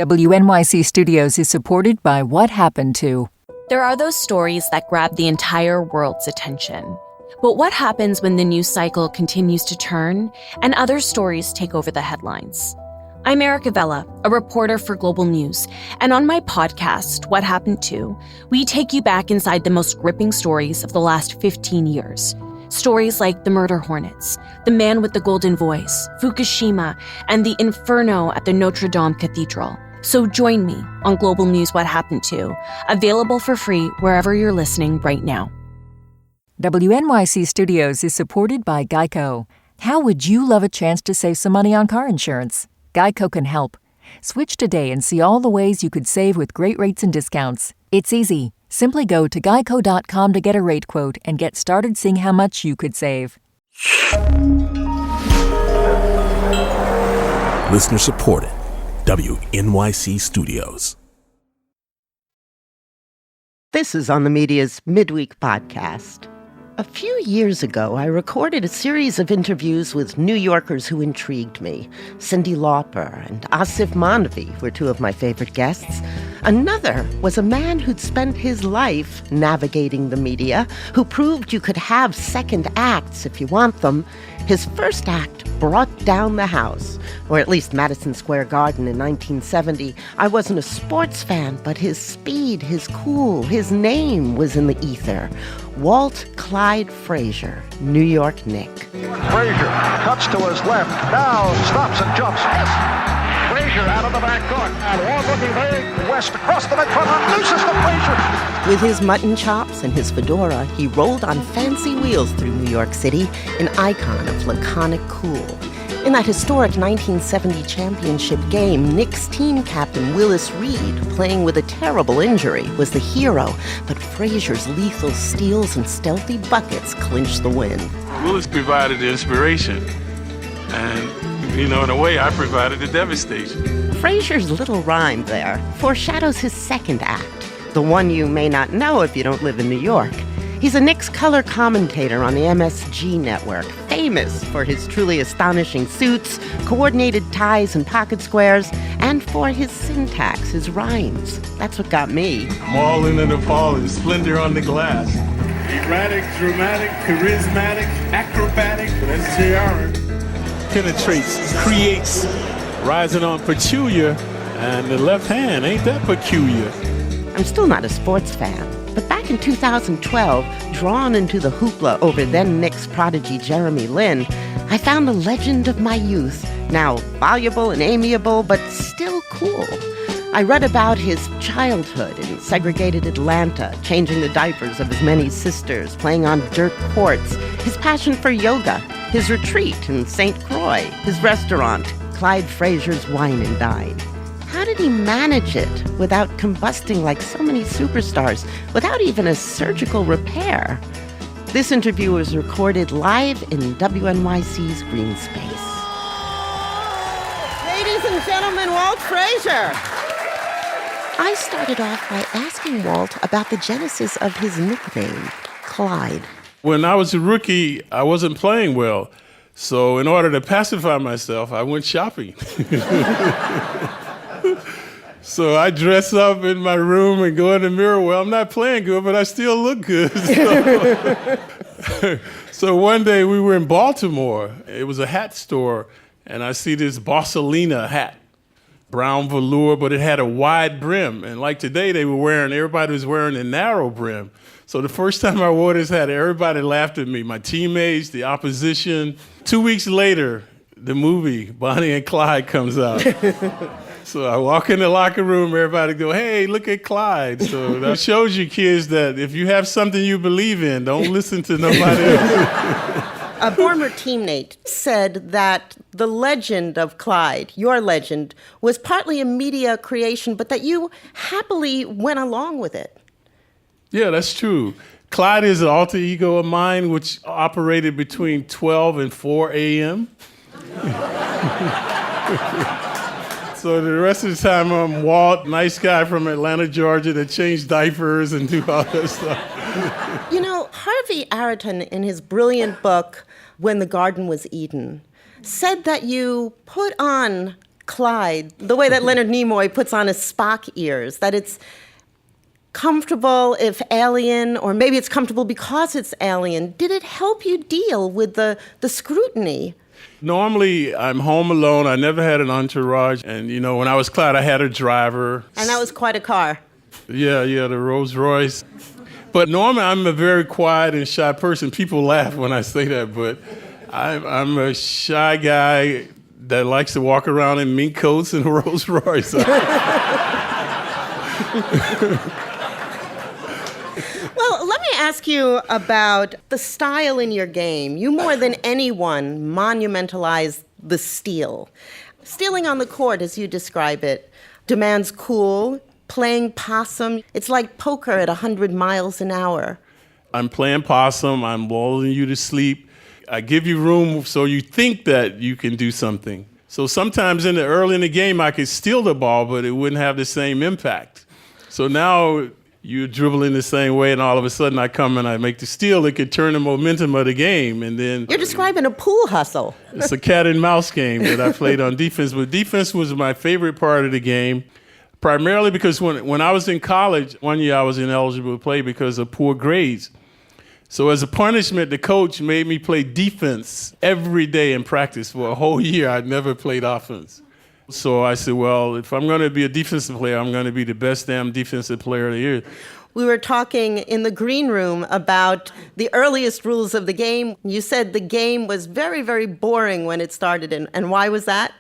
WNYC Studios is supported by What Happened To. There are those stories that grab the entire world's attention. But what happens when the news cycle continues to turn and other stories take over the headlines? I'm Erica Vella, a reporter for Global News, and on my podcast, What Happened To, we take you back inside the most gripping stories of the last 15 years. Stories like the murder hornets, the man with the golden voice, Fukushima, and the inferno at the Notre Dame Cathedral. So join me on Global News What Happened To, available for free wherever you're listening right now. WNYC Studios is supported by Geico. How would you love a chance to save some money on car insurance? Geico can help. Switch today and see all the ways you could save with great rates and discounts. It's easy. Simply go to geico.com to get a rate quote and get started seeing how much you could save. Listener supported. WNYC Studios. This is On the Media's Midweek Podcast. A few years ago, I recorded a series of interviews with New Yorkers who intrigued me. Cyndi Lauper and Asif Manvi were two of my favorite guests. Another was a man who'd spent his life navigating the media, who proved you could have second acts if you want them. His first act brought down the house, or at least Madison Square Garden in 1970. I wasn't a sports fan, but his speed, his cool, his name was in the ether. Walt Clyde Frazier, New York Knick. Frazier cuts to his left, now stops and jumps. Frazier out of the back court, and Walt looking very west across the midcourt, unlooses the Frazier. With his mutton chops and his fedora, he rolled on fancy wheels through New York City, an icon of laconic cool. In that historic 1970 championship game, Knicks team captain Willis Reed, playing with a terrible injury, was the hero, but Frazier's lethal steals and stealthy buckets clinched the win. Willis provided the inspiration, and, in a way, I provided the devastation. Frazier's little rhyme there foreshadows his second act, the one you may not know if you don't live in New York. He's a Knicks color commentator on the MSG Network, famous for his truly astonishing suits, coordinated ties and pocket squares, and for his syntax, his rhymes. That's what got me. Mauling and appalling, splendor on the glass. Erratic, dramatic, charismatic, acrobatic, that's JR. Penetrates, creates, rising on peculiar, and the left hand, ain't that peculiar? I'm still not a sports fan. But back in 2012, drawn into the hoopla over then Knicks prodigy Jeremy Lin, I found the legend of my youth, now voluble and amiable, but still cool. I read about his childhood in segregated Atlanta, changing the diapers of his many sisters, playing on dirt courts, his passion for yoga, his retreat in St. Croix, his restaurant, Clyde Frazier's Wine and Dine. How did he manage it without combusting like so many superstars, without even a surgical repair? This interview was recorded live in WNYC's Green Space. Ladies and gentlemen, Walt Frazier. I started off by asking Walt about the genesis of his nickname, Clyde. When I was a rookie, I wasn't playing well. So in order to pacify myself, I went shopping. So I dress up in my room and go in the mirror. Well, I'm not playing good, but I still look good. So one day we were in Baltimore. It was a hat store, and I see this Borsalina hat, brown velour, but it had a wide brim. And like today, everybody was wearing a narrow brim. So the first time I wore this hat, everybody laughed at me, my teammates, the opposition. 2 weeks later, the movie Bonnie and Clyde comes out. So I walk in the locker room, everybody go, hey, look at Clyde. So that shows you kids that if you have something you believe in, don't listen to nobody else. A former teammate said that the legend of Clyde, your legend, was partly a media creation, but that you happily went along with it. Yeah, that's true. Clyde is an alter ego of mine, which operated between 12 and 4 a.m. So the rest of the time, I'm Walt, nice guy from Atlanta, Georgia, that changed diapers and do all that stuff. You know, Harvey Araton, in his brilliant book, When the Garden Was Eden, said that you put on Clyde, the way that Leonard Nimoy puts on his Spock ears, that it's comfortable if alien, or maybe it's comfortable because it's alien. Did it help you deal with the scrutiny? Normally, I'm home alone. I never had an entourage. And, when I was Clyde, I had a driver. And that was quite a car. Yeah, the Rolls Royce. But normally, I'm a very quiet and shy person. People laugh when I say that, but I'm a shy guy that likes to walk around in mink coats and a Rolls Royce. Well, let me ask you about the style in your game. You, more than anyone, monumentalized the steal. Stealing on the court, as you describe it, demands cool, playing possum. It's like poker at 100 miles an hour. I'm playing possum. I'm lulling you to sleep. I give you room so you think that you can do something. So sometimes early in the game, I could steal the ball, but it wouldn't have the same impact. So now you're dribbling the same way, and all of a sudden I come and I make the steal. It could turn the momentum of the game, and then you're describing a pool hustle. It's a cat and mouse game that I played on defense. But defense was my favorite part of the game, primarily because when I was in college, one year I was ineligible to play because of poor grades. So as a punishment, the coach made me play defense every day in practice for a whole year. I'd never played offense. So I said, well, if I'm going to be a defensive player, I'm going to be the best damn defensive player of the year. We were talking in the green room about the earliest rules of the game. You said the game was very, very boring when it started. And why was that?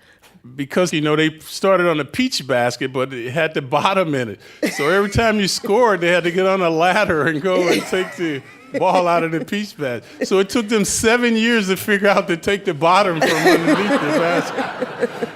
Because, they started on a peach basket, but it had the bottom in it. So every time you scored, they had to get on a ladder and go and take the ball out of the peach basket. So it took them 7 years to figure out to take the bottom from underneath the basket.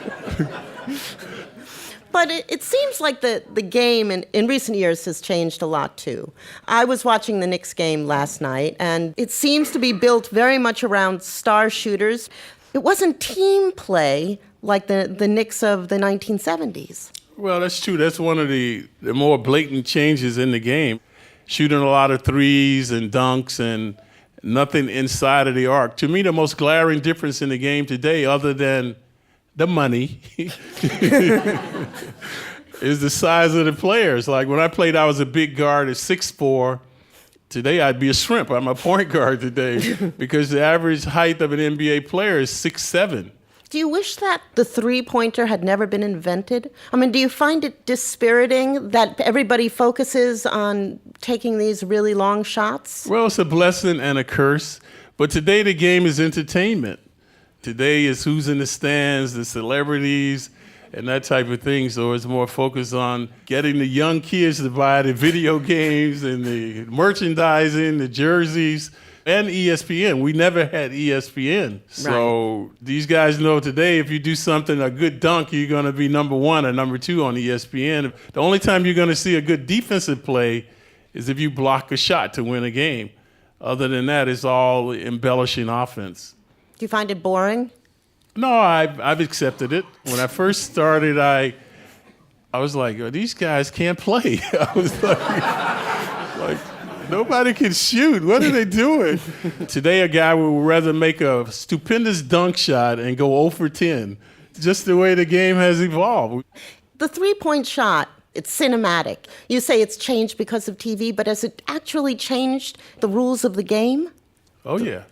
But it seems like the game in recent years has changed a lot, too. I was watching the Knicks game last night, and it seems to be built very much around star shooters. It wasn't team play like the Knicks of the 1970s. Well, that's true. That's one of the more blatant changes in the game. Shooting a lot of threes and dunks and nothing inside of the arc. To me, the most glaring difference in the game today, other than the money, is the size of the players. Like when I played, I was a big guard at 6'4". Today, I'd be a shrimp. I'm a point guard today because the average height of an NBA player is 6'7". Do you wish that the three-pointer had never been invented? I mean, do you find it dispiriting that everybody focuses on taking these really long shots? Well, it's a blessing and a curse. But today, the game is entertainment. Today is who's in the stands, the celebrities, and that type of thing. So it's more focused on getting the young kids to buy the video games and the merchandising, the jerseys, and ESPN. We never had ESPN. So these guys know today if you do something, a good dunk, you're going to be number one or number two on ESPN. The only time you're going to see a good defensive play is if you block a shot to win a game. Other than that, it's all embellishing offense. Do you find it boring? No, I've accepted it. When I first started, I was like, oh, these guys can't play. I was like nobody can shoot. What are they doing? Today, a guy would rather make a stupendous dunk shot and go 0 for 10, just the way the game has evolved. The three-point shot, it's cinematic. You say it's changed because of TV, but has it actually changed the rules of the game? Oh, yeah.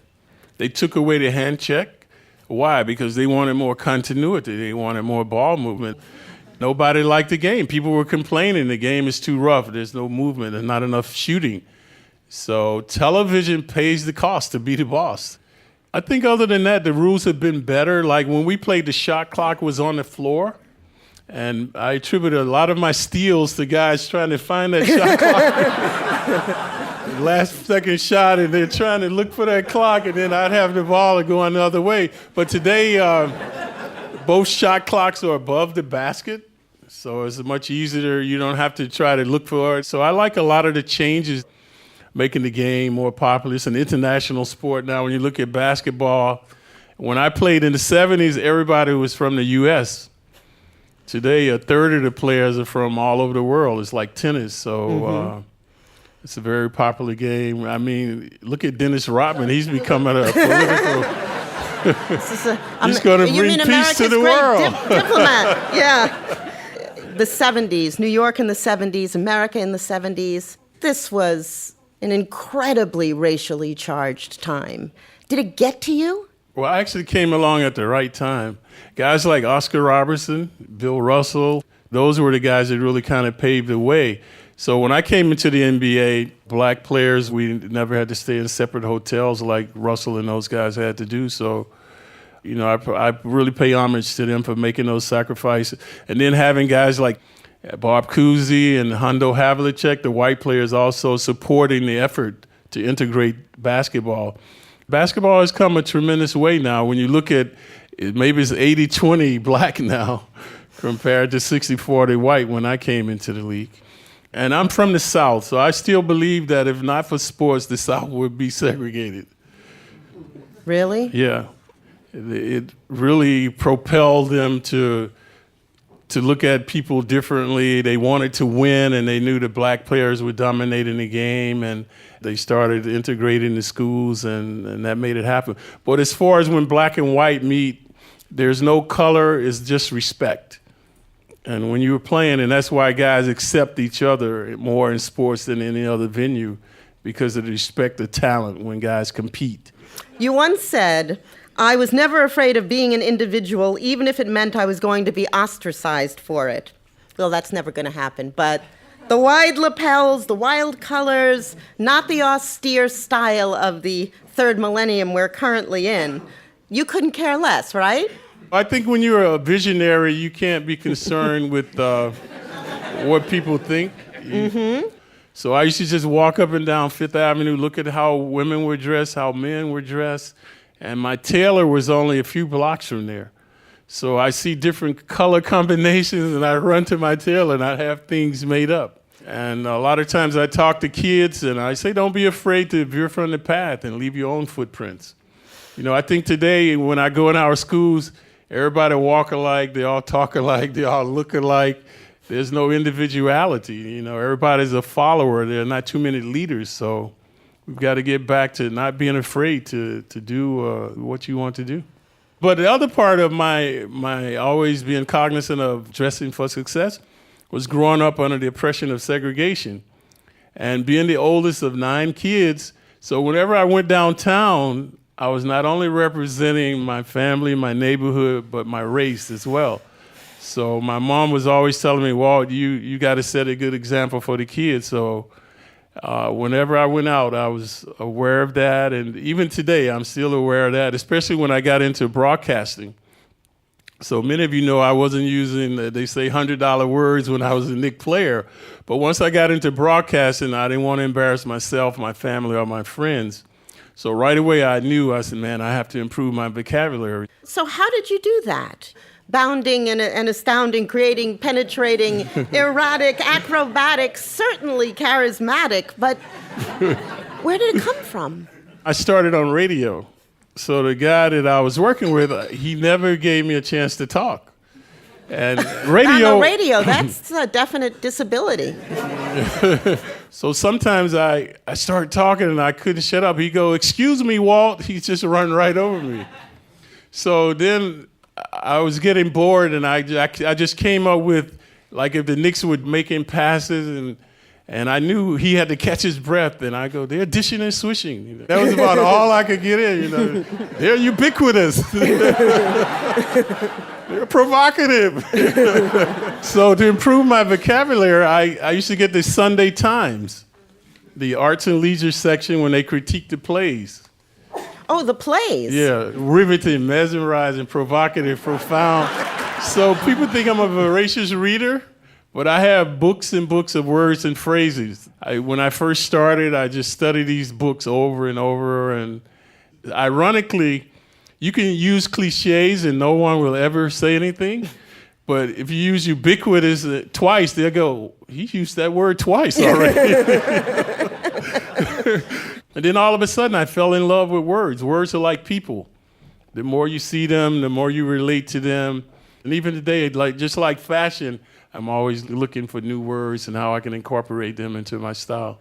They took away the hand check. Why? Because they wanted more continuity. They wanted more ball movement. Nobody liked the game. People were complaining the game is too rough. There's no movement and not enough shooting. So television pays the cost to be the boss. I think other than that, the rules have been better. Like when we played, the shot clock was on the floor. And I attribute a lot of my steals to guys trying to find that shot clock. Last second shot, and they're trying to look for that clock, and then I'd have the ball and go the other way. But today, both shot clocks are above the basket, so it's much easier. You don't have to try to look for it. So I like a lot of the changes, making the game more popular. It's an international sport now. When you look at basketball, when I played in the 70s, everybody was from the U.S. Today, a third of the players are from all over the world. It's like tennis, so... It's a very popular game. I mean, look at Dennis Rodman. He's becoming a political He's going to bring peace to the world. Diplomat, yeah. The 70s, New York in the 70s, America in the 70s. This was an incredibly racially charged time. Did it get to you? Well, I actually came along at the right time. Guys like Oscar Robertson, Bill Russell, those were the guys that really kind of paved the way. So when I came into the NBA, black players, we never had to stay in separate hotels like Russell and those guys had to do. So, you know, I really pay homage to them for making those sacrifices. And then having guys like Bob Cousy and Hondo Havlicek, the white players, also supporting the effort to integrate basketball. Basketball has come a tremendous way now. When you look at it, maybe it's 80-20 black now compared to 60-40 white when I came into the league. And I'm from the South, so I still believe that if not for sports, the South would be segregated. Really? Yeah. It really propelled them to look at people differently. They wanted to win, and they knew the black players were dominating the game, and they started integrating the schools, and that made it happen. But as far as when black and white meet, there's no color, it's just respect. And when you were playing, and that's why guys accept each other more in sports than any other venue, because of the respect of talent when guys compete. You once said, "I was never afraid of being an individual, even if it meant I was going to be ostracized for it." Well, that's never going to happen, but the wide lapels, the wild colors, not the austere style of the third millennium we're currently in, you couldn't care less, right? I think when you're a visionary, you can't be concerned with what people think. Mm-hmm. So I used to just walk up and down Fifth Avenue, look at how women were dressed, how men were dressed, and my tailor was only a few blocks from there. So I see different color combinations, and I run to my tailor, and I have things made up. And a lot of times I talk to kids, and I say, don't be afraid to veer from the path and leave your own footprints. You know, I think today when I go in our schools, everybody walk alike, they all talk alike, they all look alike. There's no individuality. You know, everybody's a follower. There are not too many leaders. So we've got to get back to not being afraid to do what you want to do. But the other part of my always being cognizant of dressing for success was growing up under the oppression of segregation and being the oldest of 9 kids. So whenever I went downtown, I was not only representing my family, my neighborhood, but my race as well. So my mom was always telling me, Walt, you got to set a good example for the kids. So whenever I went out, I was aware of that. And even today, I'm still aware of that, especially when I got into broadcasting. So many of you know I wasn't using, they say, $100 words when I was a Knick player. But once I got into broadcasting, I didn't want to embarrass myself, my family, or my friends. So right away, I said, man, I have to improve my vocabulary. So how did you do that? Bounding and astounding, creating, penetrating, erratic, acrobatic, certainly charismatic, but where did it come from? I started on radio. So the guy that I was working with, he never gave me a chance to talk. And radio... On the radio, that's a definite disability. So sometimes I started talking and I couldn't shut up. He'd go, "Excuse me, Walt." He's just run right over me. So then I was getting bored, and I just came up with, like, if the Knicks were making passes, and I knew he had to catch his breath, and I go, "They're dishing and swishing." You know, that was about all I could get in. You know, they're ubiquitous. They're provocative. So to improve my vocabulary, I used to get the Sunday Times, the arts and leisure section, when they critique the plays. Oh, the plays. Yeah, riveting, mesmerizing, provocative, profound. So people think I'm a voracious reader, but I have books and books of words and phrases. When I first started, I just studied these books over and over. And ironically, you can use cliches and no one will ever say anything. But if you use ubiquitous twice, they'll go, "He used that word twice already." And then all of a sudden, I fell in love with words. Words are like people. The more you see them, the more you relate to them. And even today, just like fashion, I'm always looking for new words and how I can incorporate them into my style.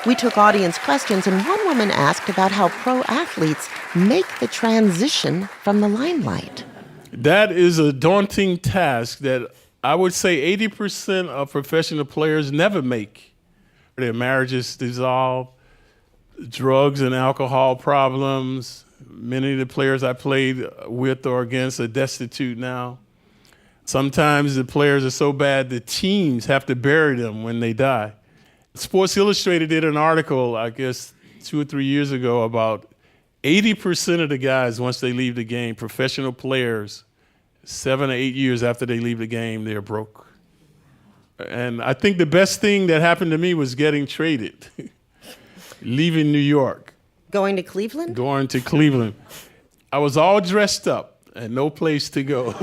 We took audience questions, and one woman asked about how pro athletes make the transition from the limelight. That is a daunting task that I would say 80% of professional players never make. Their marriages dissolve, drugs and alcohol problems. Many of the players I played with or against are destitute now. Sometimes the players are so bad the teams have to bury them when they die. Sports Illustrated did an article, I guess, 2 or 3 years ago about 80% of the guys, once they leave the game, professional players, 7 or 8 years after they leave the game, they're broke. And I think the best thing that happened to me was getting traded, leaving New York. Going to Cleveland? Going to Cleveland. I was all dressed up and no place to go.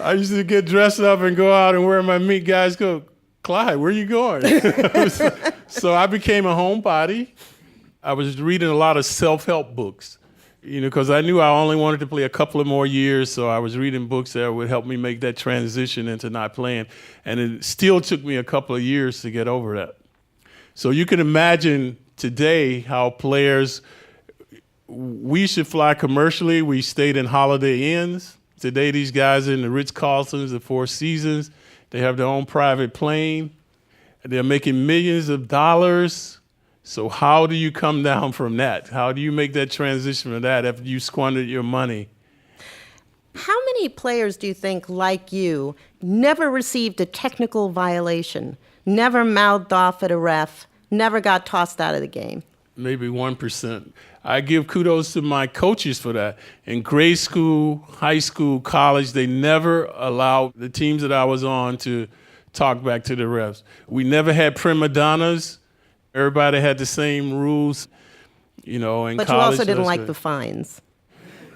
I used to get dressed up and go out and where my meet guys go, Clyde, where are you going? So I became a homebody. I was reading a lot of self-help books, because I knew I only wanted to play a couple of more years, so I was reading books that would help me make that transition into not playing. And it still took me a couple of years to get over that. So you can imagine today how players, we should fly commercially. We stayed in Holiday Inns. Today these guys are in the Ritz-Carltons, the Four Seasons. They have their own private plane. They're making millions of dollars. So how do you come down from that? How do you make that transition from that after you squandered your money? How many players do you think, like you, never received a technical violation, never mouthed off at a ref, never got tossed out of the game? Maybe 1%. I give kudos to my coaches for that. In grade school, high school, college, they never allowed the teams that I was on to talk back to the refs. We never had prima donnas. Everybody had the same rules, in college. But you also didn't like the fines.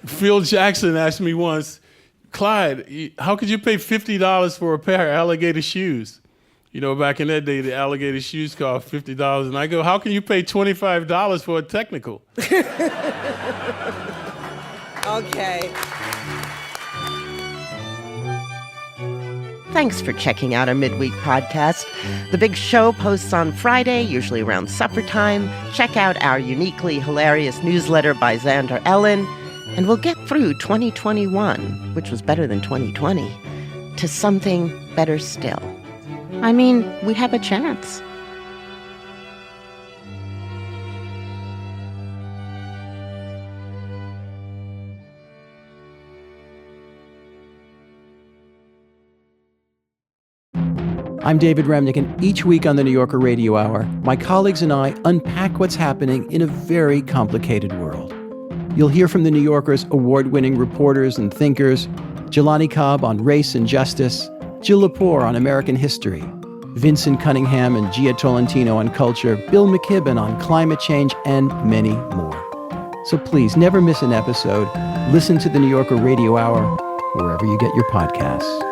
Phil Jackson asked me once, Clyde, how could you pay $50 for a pair of alligator shoes? Back in that day, the alligator shoes cost $50. And I go, how can you pay $25 for a technical? Okay. Thanks for checking out our midweek podcast. The Big Show posts on Friday, usually around supper time. Check out our uniquely hilarious newsletter by Xander Ellen. And we'll get through 2021, which was better than 2020, to something better still. I mean, we have a chance. I'm David Remnick, and each week on the New Yorker Radio Hour, my colleagues and I unpack what's happening in a very complicated world. You'll hear from the New Yorker's award-winning reporters and thinkers, Jelani Cobb on race and justice, Jill Lepore on American history, Vincent Cunningham and Gia Tolentino on culture, Bill McKibben on climate change, and many more. So please, never miss an episode. Listen to the New Yorker Radio Hour wherever you get your podcasts.